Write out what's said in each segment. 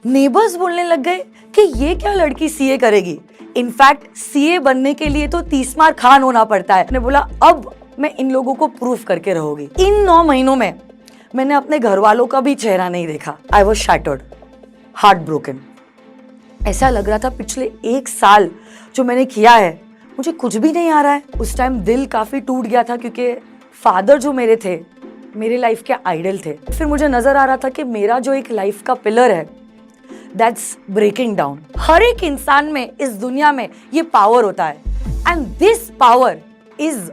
Neighbours बोलने लग गए कि ये क्या लड़की सीए करेगी। इनफैक्ट सीए बनने के लिए तो 30 मार खान होना पड़ता है। मैंने बोला अब मैं इन लोगों को प्रूफ करके रहूंगी। इन 9 महीनों में मैंने अपने घर वालों का भी चेहरा नहीं देखा। I was shattered, heart broken. ऐसा लग रहा था पिछले 1 साल जो मैंने किया है मुझे कुछ भी नहीं आ रहा है। उस टाइम दिल काफी टूट गया था क्योंकि फादर जो मेरे थे मेरे लाइफ के आइडल थे। फिर मुझे नजर आ रहा था कि मेरा जो एक लाइफ का पिलर है दैट्स ब्रेकिंग डाउन। हर एक इंसान में इस दुनिया में ये पावर होता है एंड दिस पावर इज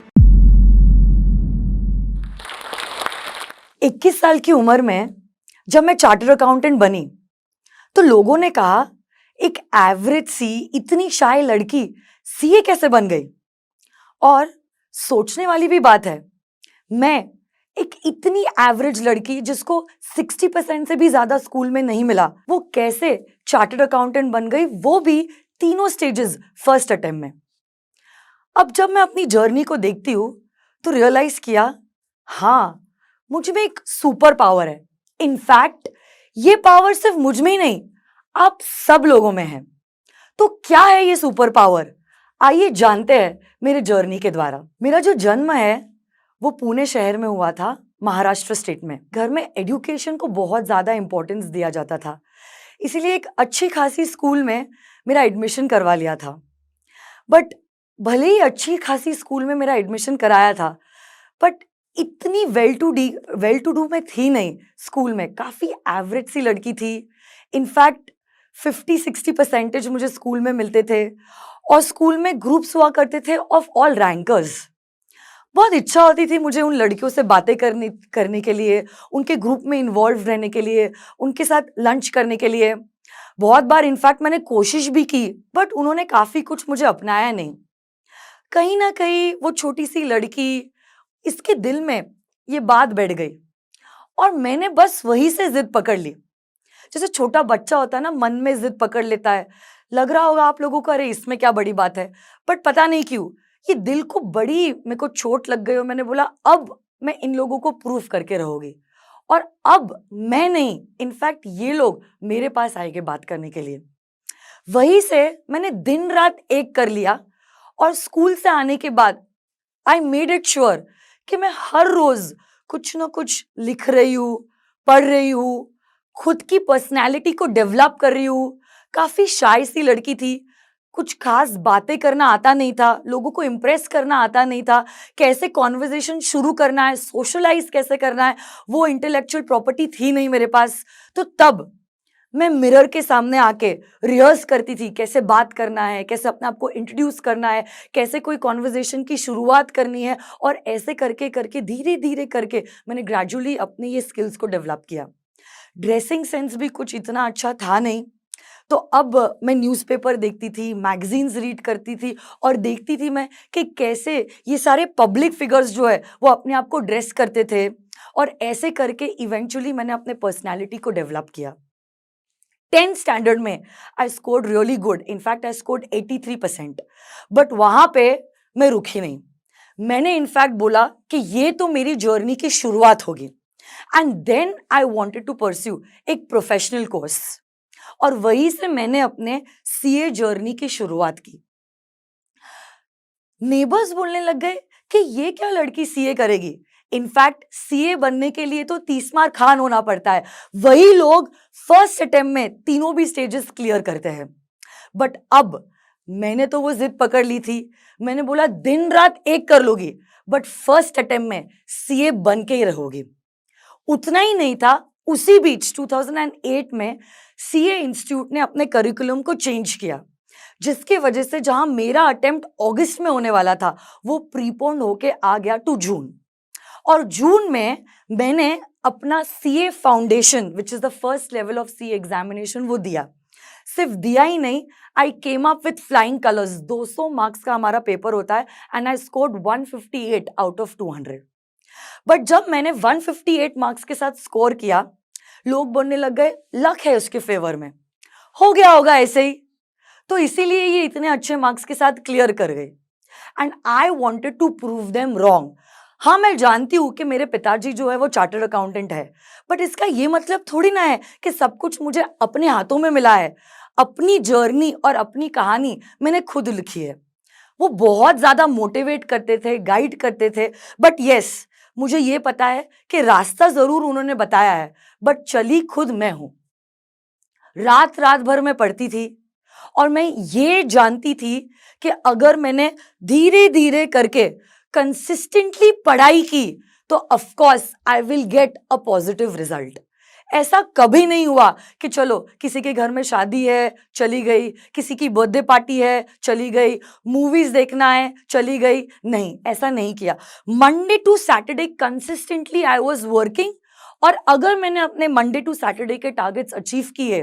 21 साल की उम्र में जब मैं चार्टर्ड अकाउंटेंट बनी तो लोगों ने कहा एक एवरेज सी इतनी शाय लड़की सीए कैसे बन गई। और सोचने वाली भी बात है, मैं एक इतनी एवरेज लड़की जिसको 60% से भी ज्यादा स्कूल में नहीं मिला, वो कैसे चार्टर्ड अकाउंटेंट बन गई, वो भी तीनों स्टेजेस फर्स्ट अटेम्प्ट में। अब जब मैं अपनी जर्नी को देखती हूँ तो रियलाइज किया हाँ मुझ में एक सुपर पावर है। इनफैक्ट ये पावर सिर्फ मुझ में ही नहीं आप सब लोगों में है। तो क्या है ये सुपर पावर, आइए जानते हैं मेरे जर्नी के द्वारा। मेरा जो जन्म है वो पुणे शहर में हुआ था, महाराष्ट्र स्टेट में। घर में एजुकेशन को बहुत ज्यादा इंपॉर्टेंस दिया जाता था, इसीलिए एक अच्छी खासी स्कूल में मेरा एडमिशन करवा लिया था। बट भले ही अच्छी खासी स्कूल में मेरा एडमिशन कराया था बट इतनी वेल टू डू मैं थी नहीं। स्कूल में काफी एवरेज सी लड़की थी। इनफैक्ट 50-60% मुझे स्कूल में मिलते थे और स्कूल में ग्रुप्स हुआ करते थे ऑफ ऑल रैंकर्स। बहुत इच्छा होती थी मुझे उन लड़कियों से बातें करने के लिए, उनके ग्रुप में इन्वॉल्व रहने के लिए, उनके साथ लंच करने के लिए। बहुत बार इनफैक्ट मैंने कोशिश भी की बट उन्होंने काफी कुछ मुझे अपनाया नहीं। कहीं ना कहीं वो छोटी सी लड़की, इसके दिल में ये बात बैठ गई और मैंने बस वही से जिद पकड़ ली। जैसे छोटा बच्चा होता है ना, मन में जिद पकड़ लेता है। लग रहा होगा आप लोगों को अरे इसमें क्या बड़ी बात है, बट पता नहीं क्यों ये दिल को बड़ी मेरे को चोट लग गई और मैंने बोला अब मैं इन लोगों को प्रूफ करके रहूंगी। और अब मैं नहीं, इनफैक्ट ये लोग मेरे पास आएंगे बात करने के लिए। वहीं से मैंने दिन रात एक कर लिया और स्कूल से आने के बाद आई मेड इट श्योर कि मैं हर रोज कुछ ना कुछ लिख रही हूँ, पढ़ रही हूँ, खुद की पर्सनैलिटी को डेवलप कर रही हूँ। काफी शाय सी लड़की थी, कुछ खास बातें करना आता नहीं था, लोगों को इम्प्रेस करना आता नहीं था, कैसे कॉन्वर्जेशन शुरू करना है, सोशलाइज कैसे करना है, वो इंटेलेक्चुअल प्रॉपर्टी थी नहीं मेरे पास। तो तब मैं मिरर के सामने आके रिहर्स करती थी कैसे बात करना है, कैसे अपने आप को इंट्रोड्यूस करना है, कैसे कोई कॉन्वर्जेशन की शुरुआत करनी है। और ऐसे करके करके धीरे धीरे करके मैंने ग्रेजुअली अपने ये स्किल्स को डेवलप किया। ड्रेसिंग सेंस भी कुछ इतना अच्छा था नहीं, तो अब मैं न्यूज़पेपर देखती थी, मैगजीन्स रीड करती थी और देखती थी मैं कि कैसे ये सारे पब्लिक फिगर्स जो है वो अपने आप को ड्रेस करते थे। और ऐसे करके इवेंचुअली मैंने अपने पर्सनैलिटी को डेवलप किया। 10th स्टैंडर्ड में I scored really good, in fact I scored 83%। But वहां पे मैं रुकी नहीं। मैंने इनफैक्ट बोला कि ये तो मेरी जर्नी की शुरुआत होगी and then I wanted to pursue एक प्रोफेशनल कोर्स। और वहीं से मैंने अपने सीए जर्नी की शुरुआत की। नेबर्स बोलने लग गए कि ये क्या लड़की सीए करेगी। इनफैक्ट सीए बनने के लिए तो 30 मार खान होना पड़ता है। वही लोग फर्स्ट अटेम्प्ट में तीनों भी स्टेजेस क्लियर करते हैं। बट अब मैंने तो वो जिद पकड़ ली थी, मैंने बोला दिन रात एक कर लोगी बट फर्स्ट अटेम्प्ट में सीए बन के ही रहोगी। उतना ही नहीं था, उसी बीच 2008 में सीए इंस्टीट्यूट ने अपने करिकुलम को चेंज किया, जिसकी वजह से जहां मेरा अटेम्प्ट अगस्त में होने वाला था वो प्रीपोन्ड होके आ गया टू जून। और जून में मैंने अपना CA foundation which is the first level of CA examination वो दिया। सिर्फ दिया ही नहीं, I came up with flying colours. 200 marks का हमारा पेपर होता है and I scored 158 out of 200। But जब मैंने 158 मार्क्स के साथ स्कोर किया, लोग बोलने लग गए लक है उसके फेवर में, हो गया होगा ऐसे ही, तो इसीलिए ये इतने अच्छे मार्क्स के साथ क्लियर कर गई। And I wanted to prove them wrong. हाँ, मैं जानती हूँ कि मेरे पिताजी जो है वो चार्टर्ड अकाउंटेंट है, बट इसका ये मतलब थोड़ी ना है कि सब कुछ मुझे अपने हाथों में मिला है। अपनी जर्नी और अपनी कहानी मैंने खुद लिखी है। वो बहुत ज़्यादा मोटिवेट करते थे, गाइड करते थे, बट येस, मुझे ये पता है कि रास्ता ज़रूर उन्होंने बताया है, बट चली खुद मैं हूँ। रात-रात भर मैं पढ़ती थी और मैं ये जानती थी कि अगर मैंने धीरे-धीरे करके कंसिस्टेंटली पढ़ाई की, तो of course I will get a positive result. ऐसा कभी नहीं हुआ कि चलो किसी के घर में शादी है, चली गई, किसी की बर्थडे पार्टी है, चली गई, मूवीज देखना है, चली गई। नहीं, ऐसा नहीं किया। Monday to Saturday consistently I was working, और अगर मैंने अपने मंडे टू सैटरडे के टारगेट्स अचीव किए,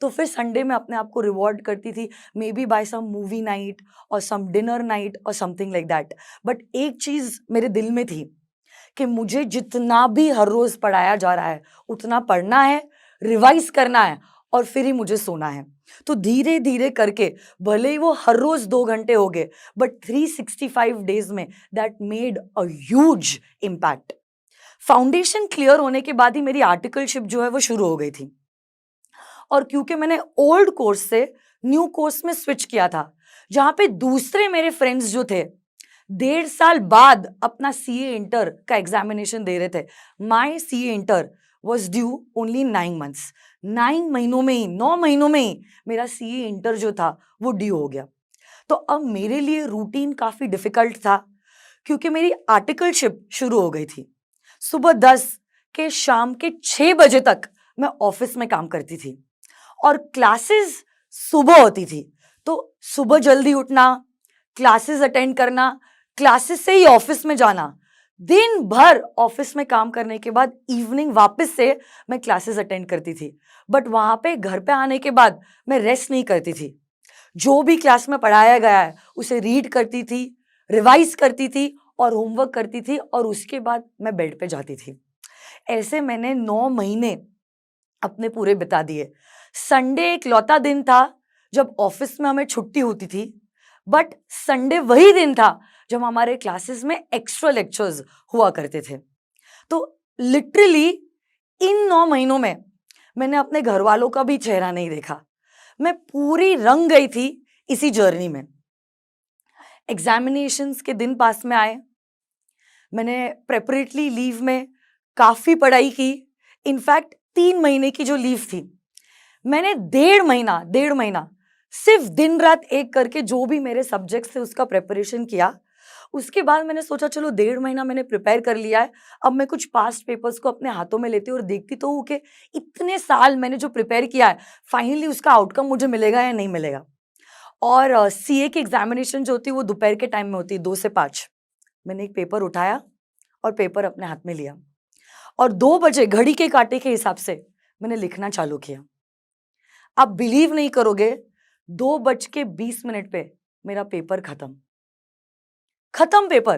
तो फिर संडे में अपने आप को रिवॉर्ड करती थी, maybe buy some movie night और सम डिनर नाइट और समथिंग लाइक दैट। बट एक चीज मेरे दिल में थी कि मुझे जितना भी हर रोज पढ़ाया जा रहा है उतना पढ़ना है, रिवाइज करना है और फिर ही मुझे सोना है। तो धीरे धीरे करके, भले ही वो हर रोज 2 घंटे हो गए, बट 365 डेज में that made a huge impact. Foundation clear होने के बाद ही मेरी आर्टिकलशिप जो है वो शुरू हो गई थी। और क्योंकि मैंने ओल्ड कोर्स से न्यू कोर्स में स्विच किया था, जहां पे दूसरे मेरे फ्रेंड्स जो थे 1.5 साल बाद अपना सीए इंटर का एग्जामिनेशन दे रहे थे, my CA inter was due only 9 months. 9 महीनों में ही, 9 महीनों में ही मेरा सीए इंटर जो था वो ड्यू हो गया। तो अब मेरे लिए रूटीन काफी डिफिकल्ट था, क्योंकि मेरी आर्टिकलशिप शुरू हो गई थी। सुबह 10 के शाम के 6 बजे तक मैं ऑफिस में काम करती थी और क्लासेस सुबह होती थी। तो सुबह जल्दी उठना, क्लासेस अटेंड करना, क्लासेस से ही ऑफिस में जाना, दिन भर ऑफिस में काम करने के बाद इवनिंग वापस से मैं क्लासेस अटेंड करती थी। बट वहां पे घर पे आने के बाद मैं रेस्ट नहीं करती थी। जो भी क्लास में पढ़ाया गया है उसे रीड करती थी, रिवाइज करती थी और होमवर्क करती थी, और उसके बाद मैं बेड पे जाती थी। ऐसे मैंने 9 महीने अपने पूरे बिता दिए। संडे एक लौता दिन था जब ऑफिस में हमें छुट्टी होती थी, बट संडे वही दिन था जब हमारे क्लासेस में एक्स्ट्रा लेक्चर्स हुआ करते थे। तो लिटरली इन 9 महीनों में मैंने अपने घर वालों का भी चेहरा नहीं देखा। मैं पूरी रंग गई थी इसी जर्नी में। एग्जामिनेशंस के दिन पास में आए, मैंने प्रेपरेटरी लीव में काफी पढ़ाई की। इनफैक्ट 3 महीने की जो लीव थी, मैंने 1.5 महीना सिर्फ दिन रात एक करके जो भी मेरे सब्जेक्ट्स थे उसका प्रिपरेशन किया। उसके बाद मैंने सोचा चलो 1.5 महीना मैंने प्रिपेयर कर लिया है, अब मैं कुछ पास्ट पेपर्स को अपने हाथों में लेती हूँ और देखती तो हूँ कि इतने साल मैंने जो प्रिपेयर किया है फाइनली उसका आउटकम मुझे मिलेगा या नहीं मिलेगा। और सीए की एग्जामिनेशन जो होती है वो दोपहर के टाइम में होती है, 2 से 5। मैंने एक पेपर उठाया और पेपर अपने हाथ में लिया और 2 बजे घड़ी के कांटे के हिसाब से मैंने लिखना चालू किया। आप बिलीव नहीं करोगे, 2:20 पे मेरा पेपर खत्म। खत्म पेपर।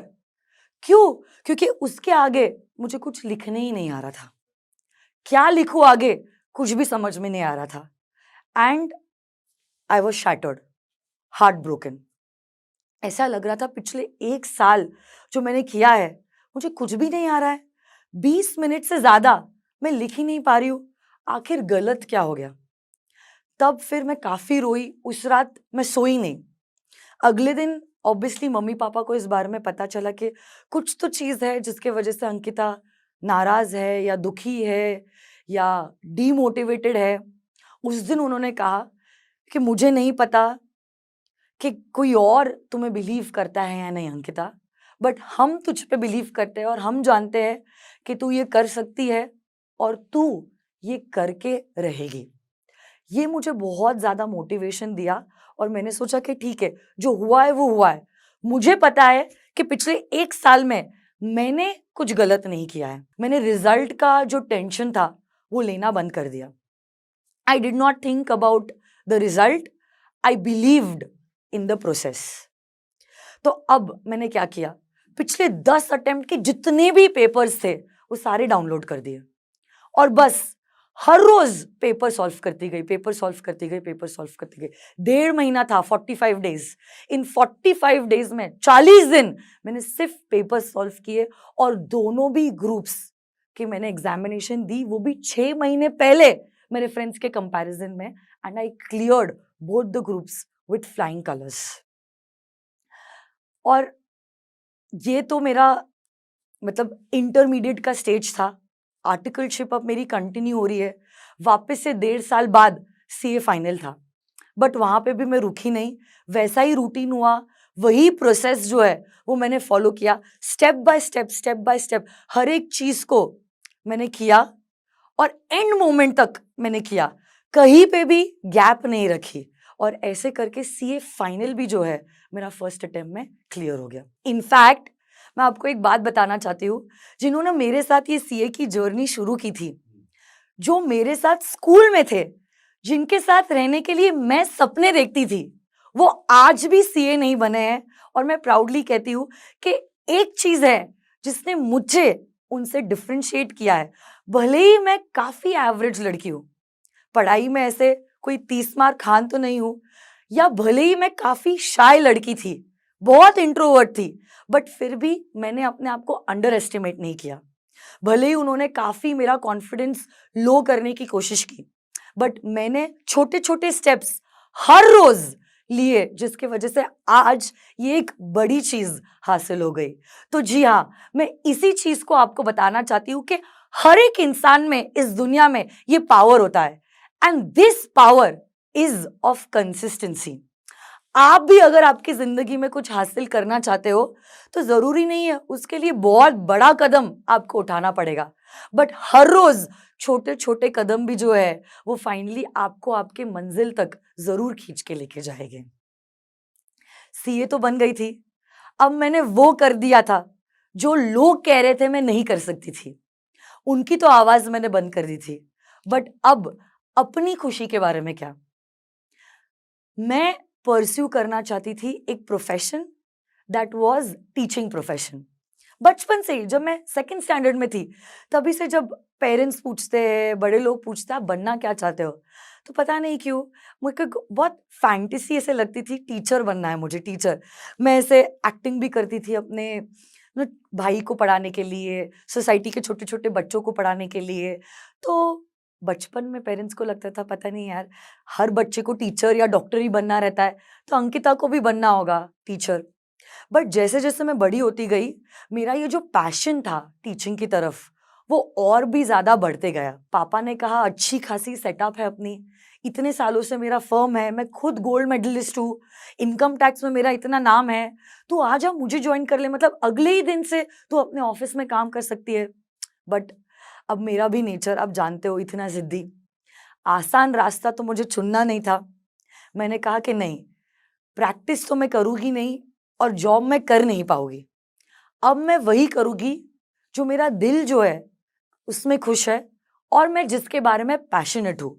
क्यों? क्योंकि उसके आगे मुझे कुछ लिखने ही नहीं आ रहा था। क्या लिखूं आगे कुछ भी समझ में नहीं आ रहा था। And I was shattered, heart broken. ऐसा लग रहा था पिछले 1 साल जो मैंने किया है मुझे कुछ भी नहीं आ रहा है। 20 मिनट से ज्यादा मैं लिख ही नहीं पा रही हूं। आखिर गलत क्या हो गया? तब फिर मैं काफी रोई। उस रात मैं सोई नहीं। अगले दिन ऑब्वियसली मम्मी पापा को इस बारे में पता चला कि कुछ तो चीज है जिसके वजह से अंकिता नाराज है या दुखी है या डीमोटिवेटेड है। उस दिन उन्होंने कहा कि मुझे नहीं पता कि कोई और तुम्हें बिलीव करता है या नहीं अंकिता, बट हम तुझ पे बिलीव करते हैं और हम जानते हैं कि तू ये कर सकती है और तू ये करके रहेगी। ये मुझे बहुत ज्यादा मोटिवेशन दिया और मैंने सोचा कि ठीक है, जो हुआ है वो हुआ है। मुझे पता है कि पिछले 1 साल में मैंने कुछ गलत नहीं किया है। मैंने रिजल्ट का जो टेंशन था वो लेना बंद कर दिया। I did not think about the result, I believed in the process. तो अब मैंने क्या किया, पिछले 10 अटेम्प्ट के जितने भी पेपर्स थे वो सारे डाउनलोड कर दिए और बस हर रोज पेपर सॉल्व करती गई, पेपर सॉल्व करती गई, पेपर सॉल्व करती गई। 1.5 महीना था, 45 डेज। इन 45 डेज में 40 दिन मैंने सिर्फ पेपर सॉल्व किए, और दोनों भी ग्रुप्स की मैंने एग्जामिनेशन दी, वो भी 6 महीने पहले मेरे फ्रेंड्स के कंपैरिजन में, and I cleared both the groups with flying colours. और ये तो मेरा मतलब इंटरमीडिएट का स्टेज था। आर्टिकलशिप अब मेरी कंटिन्यू हो रही है, वापस से 1.5 साल बाद सीए फाइनल था, बट वहां पे भी मैं रुकी नहीं, वैसा ही रूटीन हुआ, वही प्रोसेस जो है वो मैंने फॉलो किया, स्टेप बाय स्टेप हर एक चीज को मैंने किया, और एंड मोमेंट तक मैंने किया, कहीं पे भी गैप नहीं रखी, और ऐसे करके सीए फाइनल भी जो है मेरा फर्स्ट अटेम्प्ट में क्लियर हो गया। इनफैक्ट मैं आपको एक बात बताना चाहती हूँ, जिन्होंने मेरे साथ ये सीए की जर्नी शुरू की थी, जो मेरे साथ स्कूल में थे, जिनके साथ रहने के लिए मैं सपने देखती थी, वो आज भी सीए नहीं बने हैं। और मैं प्राउडली कहती हूँ कि एक चीज है जिसने मुझे उनसे डिफरेंशिएट किया है, भले ही मैं काफी एवरेज लड़की हूँ, पढ़ाई में ऐसे कोई 30 मार्क खान तो नहीं हूं, या भले ही मैं काफी शाय लड़की थी, बहुत इंट्रोवर्ट थी, बट फिर भी मैंने अपने आप को अंडर एस्टिमेट नहीं किया। भले ही उन्होंने काफी मेरा कॉन्फिडेंस लो करने की कोशिश की, बट मैंने छोटे छोटे स्टेप्स हर रोज लिए, जिसकी वजह से आज ये एक बड़ी चीज हासिल हो गई। तो जी हाँ, मैं इसी चीज को आपको बताना चाहती हूँ कि हर एक इंसान में इस दुनिया में ये पावर होता है, and this power is of consistency. आप भी अगर आपकी जिंदगी में कुछ हासिल करना चाहते हो, तो जरूरी नहीं है उसके लिए बहुत बड़ा कदम आपको उठाना पड़ेगा, बट हर रोज छोटे छोटे कदम भी जो है वो फाइनली आपको आपके मंजिल तक जरूर खींच के लेके जाएंगे। सीए तो बन गई थी, अब मैंने वो कर दिया था जो लोग कह रहे थे मैं नहीं कर सकती थी, उनकी तो आवाज मैंने बंद कर दी थी। बट अब अपनी खुशी के बारे में क्या, मैं परस्यू करना चाहती थी एक profession that was teaching profession. बचपन से ही, जब मैं सेकंड स्टैंडर्ड में थी, तभी से जब पेरेंट्स पूछते हैं, बड़े लोग पूछते हैं आप बनना क्या चाहते हो, तो पता नहीं क्यों मुझे बहुत फैंटेसी ऐसे लगती थी, टीचर बनना है मुझे, टीचर। मैं ऐसे एक्टिंग भी करती थी अपने भाई को पढ़ाने के लिए, सोसाइटी के छोटे छोटे बच्चों को पढ़ाने के लिए। तो बचपन में पेरेंट्स को लगता था पता नहीं यार, हर बच्चे को टीचर या डॉक्टर ही बनना रहता है, तो अंकिता को भी बनना होगा टीचर। बट जैसे जैसे मैं बड़ी होती गई, मेरा ये जो पैशन था टीचिंग की तरफ, वो और भी ज्यादा बढ़ते गया। पापा ने कहा अच्छी खासी सेटअप है अपनी, इतने सालों से मेरा फर्म है, मैं खुद गोल्ड मेडलिस्ट हूँ, इनकम टैक्स में मेरा इतना नाम है, तू आ जा मुझे ज्वाइन कर ले, मतलब अगले ही दिन से तू अपने ऑफिस में काम कर सकती है। बट अब मेरा भी नेचर आप जानते हो, इतना जिद्दी, आसान रास्ता तो मुझे चुनना नहीं था। मैंने कहा कि नहीं, प्रैक्टिस तो मैं करूँगी नहीं, और जॉब मैं कर नहीं पाऊंगी, अब मैं वही करूँगी जो मेरा दिल जो है उसमें खुश है, और मैं जिसके बारे में पैशनेट हूँ।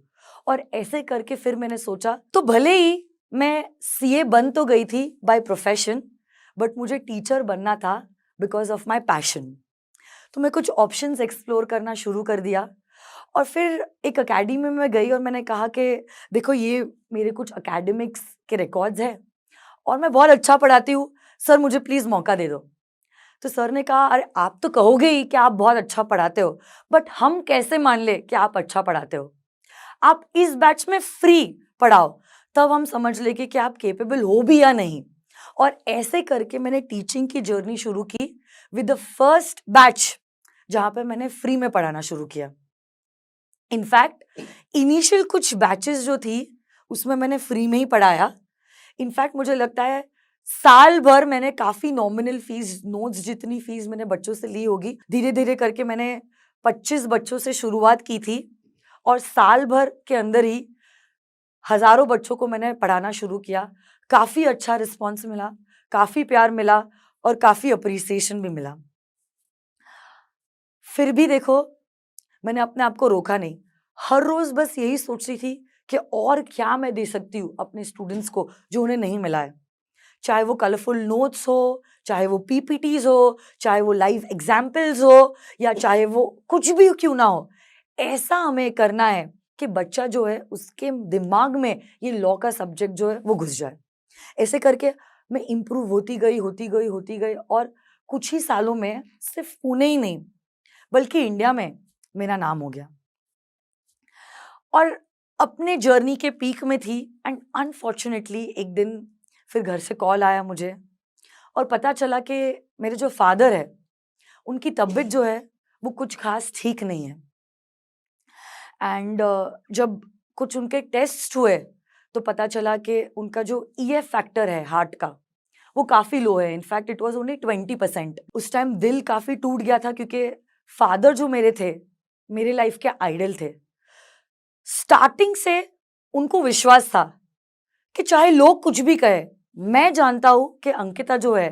और ऐसे करके फिर मैंने सोचा, तो भले ही मैं सीए बन तो गई थी बाय प्रोफेशन, बट मुझे टीचर बनना था बिकॉज ऑफ माय पैशन। तो मैं कुछ ऑप्शंस एक्सप्लोर करना शुरू कर दिया, और फिर एक एकेडमी में गई, और मैंने कहा कि देखो ये मेरे कुछ एकेडमिक्स के रिकॉर्ड्स हैं, और मैं बहुत अच्छा पढ़ाती हूँ, सर मुझे प्लीज़ मौका दे दो। तो सर ने कहा अरे आप तो कहोगे ही कि आप बहुत अच्छा पढ़ाते हो, बट हम कैसे मान ले कि आप अच्छा पढ़ाते हो, आप इस बैच में फ्री पढ़ाओ, तब हम समझ लेंगे कि आप केपेबल हो भी या नहीं। और ऐसे करके मैंने टीचिंग की जर्नी शुरू की विद द फर्स्ट बैच, जहाँ पे मैंने फ्री में पढ़ाना शुरू किया। इनफैक्ट इनिशियल कुछ बैचेस जो थी उसमें मैंने फ्री में ही पढ़ाया। इनफैक्ट मुझे लगता है साल भर मैंने काफी नॉमिनल फीस, नोट्स जितनी फीस मैंने बच्चों से ली होगी, धीरे धीरे करके मैंने 25 बच्चों से शुरुआत की थी, और साल भर के अंदर ही हजारों बच्चों को मैंने पढ़ाना शुरू किया। काफी अच्छा रिस्पॉन्स मिला, काफी प्यार मिला, और काफी अप्रिसिएशन भी मिला। फिर भी देखो, मैंने अपने आप को रोका नहीं, हर रोज बस यही सोच रही थी कि और क्या मैं दे सकती हूँ अपने स्टूडेंट्स को जो उन्हें नहीं मिला है। चाहे वो कलरफुल नोट्स हो, चाहे वो पीपीटीज हो, चाहे वो लाइव एग्जाम्पल्स हो, या चाहे वो कुछ भी क्यों ना हो, ऐसा हमें करना है कि बच्चा जो है उसके दिमाग में ये लॉ का सब्जेक्ट जो है वो घुस जाए। ऐसे करके मैं इम्प्रूव होती गई और कुछ ही सालों में सिर्फ पुणे ही नहीं बल्कि इंडिया में मेरा नाम हो गया। और अपने जर्नी के पीक में थी एंड अनफॉर्चुनेटली एक दिन फिर घर से कॉल आया मुझे और पता चला कि मेरे जो फादर है उनकी तबीयत जो है वो कुछ खास ठीक नहीं है। एंड जब कुछ उनके टेस्ट हुए तो पता चला कि उनका जो ईएफ फैक्टर है हार्ट का वो काफ़ी लो है। In fact it was only 20%। उस टाइम दिल काफ़ी टूट गया था क्योंकि फादर जो मेरे थे मेरे लाइफ के आइडल थे। स्टार्टिंग से उनको विश्वास था कि चाहे लोग कुछ भी कहे, मैं जानता हूं कि अंकिता जो है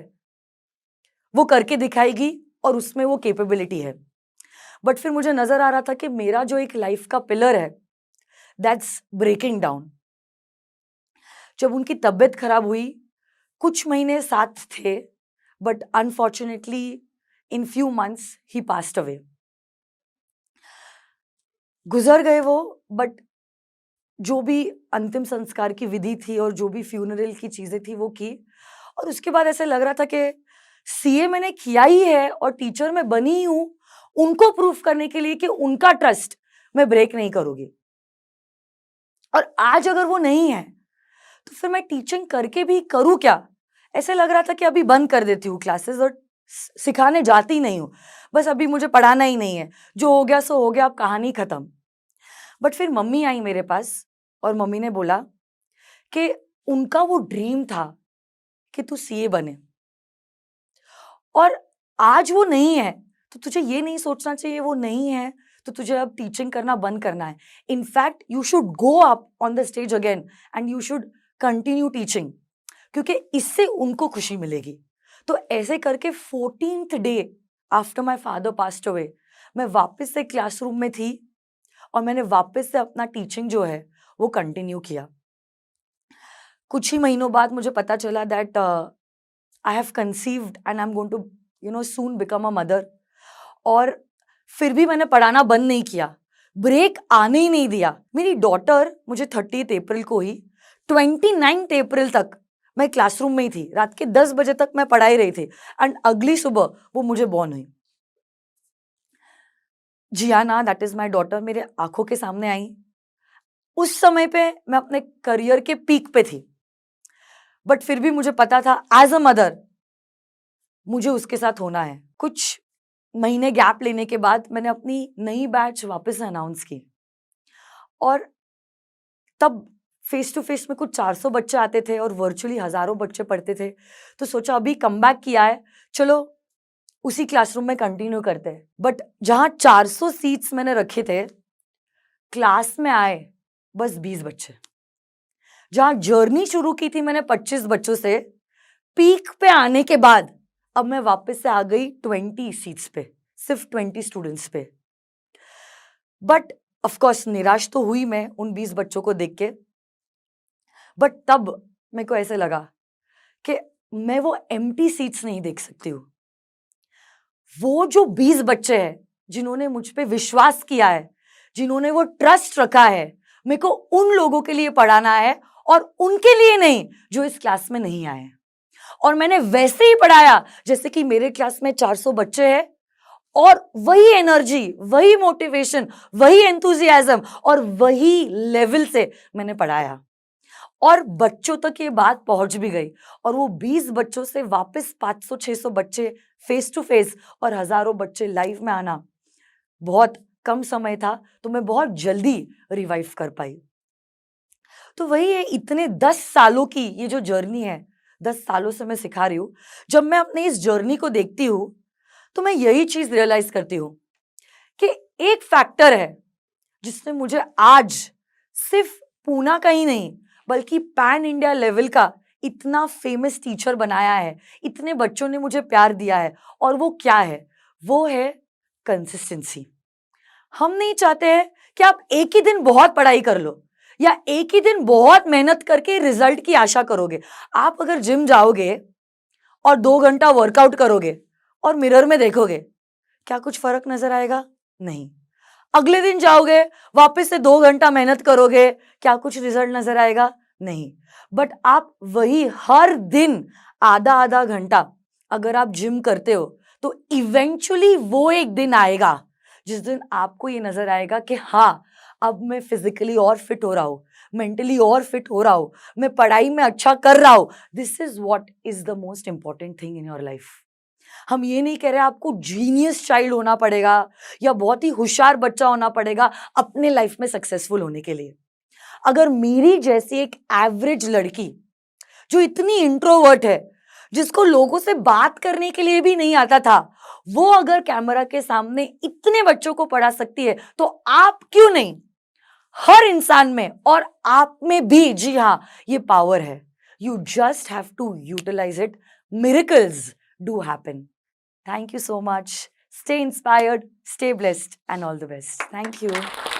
वो करके दिखाएगी और उसमें वो कैपेबिलिटी है। बट फिर मुझे नजर आ रहा था कि मेरा जो एक लाइफ का पिलर है दैट्स ब्रेकिंग डाउन। जब उनकी तबीयत खराब हुई कुछ महीने साथ थे but unfortunately in few months he passed away. गुजर गए वो। बट जो भी अंतिम संस्कार की विधि थी और जो भी फ्यूनरल की चीजें थी वो की। और उसके बाद ऐसे लग रहा था कि सीए मैंने किया ही है और टीचर मैं बनी ही हूं उनको प्रूफ करने के लिए कि उनका ट्रस्ट मैं ब्रेक नहीं करूंगी। और आज अगर वो नहीं है तो फिर मैं टीचिंग करके भी करूं क्या। ऐसे लग रहा था कि अभी बंद कर देती हूँ क्लासेस और सिखाने जाती नहीं हूँ। बस अभी मुझे पढ़ाना ही नहीं है, जो हो गया सो हो गया, अब कहानी खत्म। बट फिर मम्मी आई मेरे पास और मम्मी ने बोला कि उनका वो ड्रीम था कि तू सीए बने और आज वो नहीं है तो तुझे ये नहीं सोचना चाहिए वो नहीं है तो तुझे अब टीचिंग करना बंद करना है। In fact you should go up on the stage again and you should continue teaching क्योंकि इससे उनको खुशी मिलेगी। तो ऐसे करके 14th day after my father passed away मैं वापस से क्लासरूम में थी और मैंने वापस से अपना टीचिंग जो है वो कंटिन्यू किया। कुछ ही महीनों बाद मुझे पता चला that I have conceived and I am going too soon become a mother. और फिर भी मैंने पढ़ाना बंद नहीं किया, ब्रेक आने ही नहीं दिया। मेरी डॉटर मुझे 30 अप्रैल को ही 29 अप्रैल तक मैं क्लासरूम में ही थी। रात के 10 बजे तक मैं पढ़ाई रही थी एंड अगली सुबह वो मुझे बॉर्न हुई। Ziana that is my daughter मेरे आंखों के सामने आई। उस समय पे मैं अपने करियर के पीक पे थी बट फिर भी मुझे पता था एज अ मदर मुझे उसके साथ होना है। कुछ महीने गैप लेने के बाद मैंने अपनी नई बैच वापस अनाउंस की और तब फेस टू फेस में कुछ 400 बच्चे आते थे और वर्चुअली हजारों बच्चे पढ़ते थे। तो सोचा अभी कमबैक किया है, चलो उसी क्लासरूम में कंटिन्यू करते हैं। बट जहां 400 सीट्स मैंने रखे थे क्लास में आए बस 20 बच्चे। जहां जर्नी शुरू की थी मैंने 25 बच्चों से, पीक पे आने के बाद अब मैं वापस से आ गई 20 सीट्स पे, सिर्फ 20 स्टूडेंट्स पे। बट ऑफ कोर्स निराश तो हुई मैं उन 20 बच्चों को देख के। बट तब मेरे को ऐसे लगा कि मैं वो एम्प्टी सीट्स नहीं देख सकती हूँ। वो जो 20 बच्चे हैं जिन्होंने मुझ पे विश्वास किया है, जिन्होंने वो ट्रस्ट रखा है, मेरे को उन लोगों के लिए पढ़ाना है और उनके लिए नहीं जो इस क्लास में नहीं आए। और मैंने वैसे ही पढ़ाया जैसे कि मेरे क्लास में 400 बच्चे हैं और वही एनर्जी, वही मोटिवेशन, वही एंथुजियाज्म और वही लेवल से मैंने पढ़ाया और बच्चों तक ये बात पहुंच भी गई। और वो 20 बच्चों से वापस 500-600 बच्चे फेस टू फेस और हजारों बच्चे लाइव में आना बहुत कम समय था, तो मैं बहुत जल्दी रिवाइव कर पाई। तो वही है, इतने 10 सालों की ये जो जर्नी है, 10 सालों से मैं सिखा रही हूं। जब मैं अपनी इस जर्नी को देखती हूं तो मैं यही चीज रियलाइज करती हूं कि एक फैक्टर है जिसने मुझे आज सिर्फ पूना का ही नहीं बल्कि पैन इंडिया लेवल का इतना फेमस टीचर बनाया है। इतने बच्चों ने मुझे प्यार दिया है और वो क्या है? वो है कंसिस्टेंसी। हम नहीं चाहते हैं कि आप एक ही दिन बहुत पढ़ाई कर लो या एक ही दिन बहुत मेहनत करके रिजल्ट की आशा करोगे। आप अगर जिम जाओगे और 2 घंटा वर्कआउट करोगे और मिरर में देखोगे, क्या कुछ फर्क नजर आएगा? नहीं। अगले दिन जाओगे, वापस से 2 घंटा मेहनत करोगे, क्या कुछ रिजल्ट नजर आएगा? नहीं। बट आप वही हर दिन आधा आधा घंटा अगर आप जिम करते हो, तो इवेंचुअली वो एक दिन आएगा जिस दिन आपको ये नजर आएगा कि हाँ, अब मैं फिजिकली और फिट हो रहा हूं, मेंटली और फिट हो रहा हूं, मैं पढ़ाई में अच्छा कर रहा हूं। This is what is the most important thing in your life. हम ये नहीं कह रहे आपको जीनियस चाइल्ड होना पड़ेगा या बहुत ही होशियार बच्चा होना पड़ेगा अपने लाइफ में सक्सेसफुल होने के लिए। अगर मेरी जैसी एक एवरेज लड़की जो इतनी इंट्रोवर्ट है, जिसको लोगों से बात करने के लिए भी नहीं आता था, वो अगर कैमरा के सामने इतने बच्चों को पढ़ा सकती है, तो आप क्यों नहीं? हर इंसान में और आप में भी, जी हाँ, ये पावर है। You just have to utilise it. Miracles do happen. Thank you so much. Stay inspired, stay blessed, and all the best. Thank you.